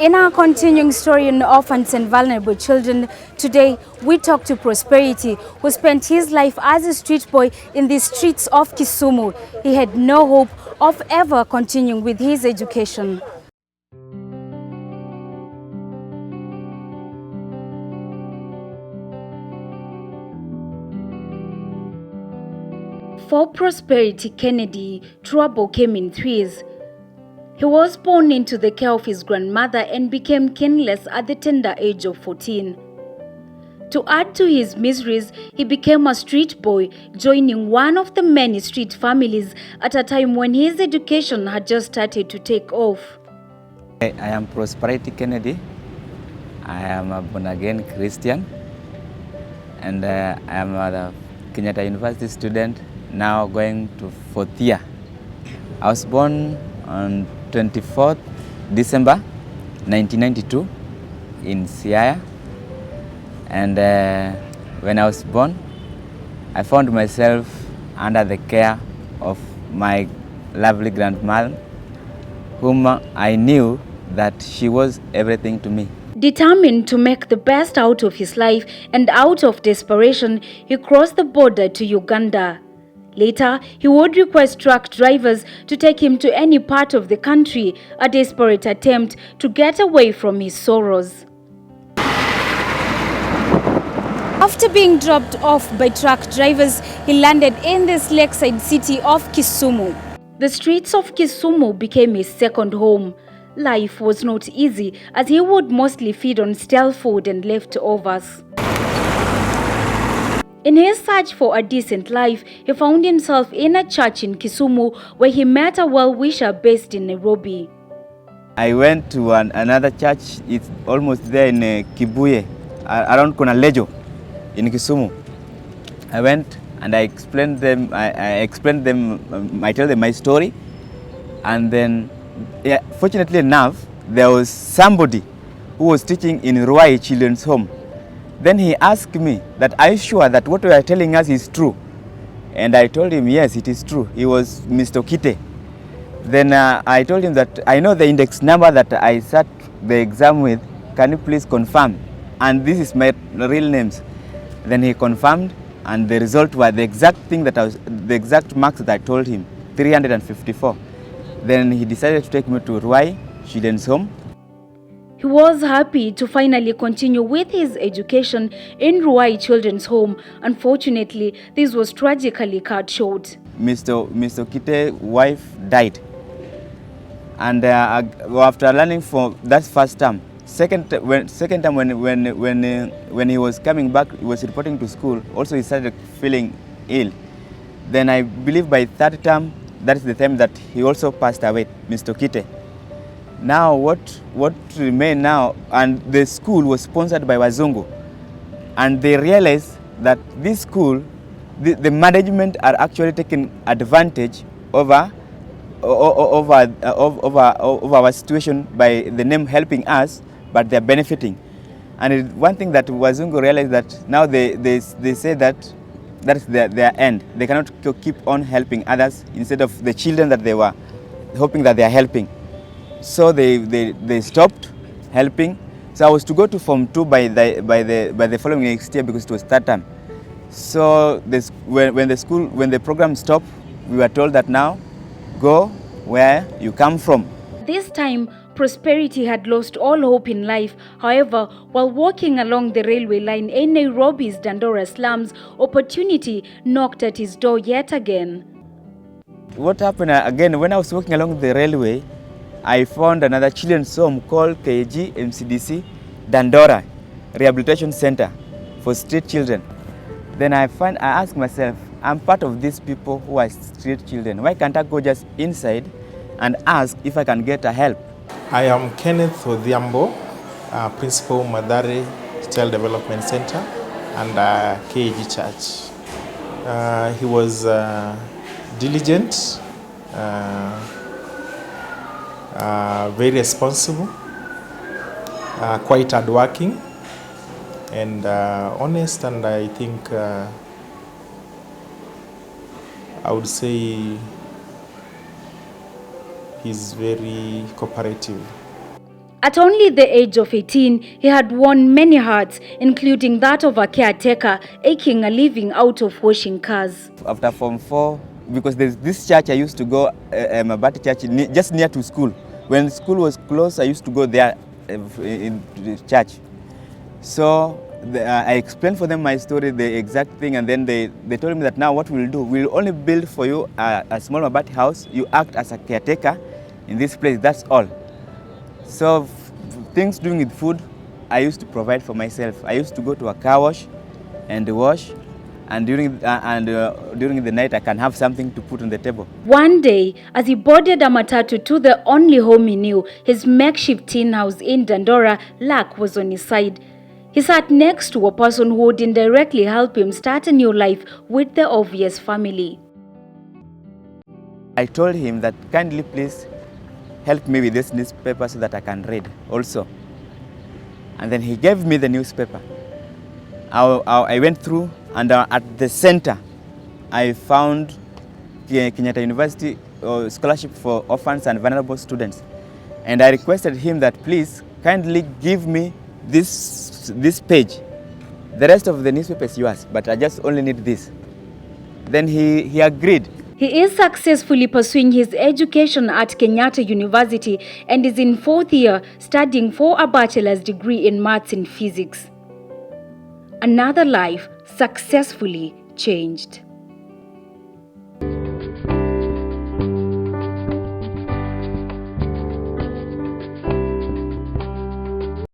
In our continuing story on orphans and vulnerable children, today we talk to Prosperity, who spent his life as a street boy in the streets of Kisumu. He had no hope of ever continuing with his education. For Prosperity Kennedy, trouble came in threes. He was born into the care of his grandmother and became kinless at the tender age of 14. To add to his miseries, he became a street boy, joining one of the many street families at a time when his education had just started to take off. I am Prosperity Kennedy. I am a born-again Christian, and I am a Kenyatta University student, now going to fourth year. I was born on 24th December 1992 in Siaya, and when I was born, I found myself under the care of my lovely grandmother, whom I knew that she was everything to me. Determined to make the best out of his life and out of desperation, he crossed the border to Uganda. Later, he would request truck drivers to take him to any part of the country, a desperate attempt to get away from his sorrows. After being dropped off by truck drivers, he landed in this lakeside city of Kisumu. The streets of Kisumu became his second home. Life was not easy, as he would mostly feed on stale food and leftovers. In his search for a decent life, he found himself in a church in Kisumu where he met a well-wisher based in Nairobi. I went to another church. It's almost there in Kibuye, around Konalejo in Kisumu. I went and I explained them. I told them my story, and then, fortunately enough, there was somebody who was teaching in Ruai Children's Home. Then he asked me that, "Are you sure that what you are telling us is true?" And I told him, yes, it is true. He was Mr. Kite. Then I told him that I know the index number that I sat the exam with. Can you please confirm? And this is my real names. Then he confirmed, and the result was the exact thing that the exact marks that I told him, 354. Then he decided to take me to Ruai Children's Home. He was happy to finally continue with his education in Ruai Children's Home. Unfortunately, this was tragically cut short. Mr. Kite's wife died, and after learning for that first term, second time when he was coming back, he was reporting to school. Also, he started feeling ill. Then I believe by third term, that is the time that he also passed away, Mr. Kite. Now what remained now, and the school was sponsored by Wazungu, and they realized that this school, the management are actually taking advantage over our situation by the name helping us, but they're benefiting. And one thing that Wazungu realized, that now they say that is their end. They cannot keep on helping others instead of the children that they were hoping that they are helping. So they stopped helping. So I was to go to Form 2 by the following next year, because it was third term. So when the program stopped, we were told that now go where you come from. This time, Prosperity had lost all hope in life. However, while walking along the railway line in Nairobi's Dandora slums, opportunity knocked at his door yet again. What happened again, when I was walking along the railway, I found another children's home called KG MCDC Dandora Rehabilitation Center for street children. Then I asked myself, I'm part of these people who are street children. Why can't I go just inside and ask if I can get a help? I am Kenneth Odhiambo, Principal Madare Child Development Center and KG Church. He was diligent, very responsible, quite hardworking, and honest, and I think I would say he's very cooperative. At only the age of 18, he had won many hearts, including that of a caretaker, aching a living out of washing cars. After Form 4, because there's this church I used to go, Mabati Church, just near to school. When school was closed, I used to go there in the church. So I explained for them my story, the exact thing, and then they told me that now what we'll do, we'll only build for you a small Mabati house. You act as a caretaker in this place, that's all. So things doing with food, I used to provide for myself. I used to go to a car wash and wash, and during the night I can have something to put on the table. One day, as he boarded a matatu to the only home he knew, his makeshift tin house in Dandora, luck was on his side. He sat next to a person who would indirectly help him start a new life with the obvious family. I told him that kindly please help me with this newspaper so that I can read also. And then he gave me the newspaper. I went through, and at the center, I found Kenyatta University scholarship for orphans and vulnerable students. And I requested him that please kindly give me this page. The rest of the newspaper is yours, but I just only need this. Then he agreed. He is successfully pursuing his education at Kenyatta University and is in 4th year studying for a bachelor's degree in maths and physics. Another life successfully changed.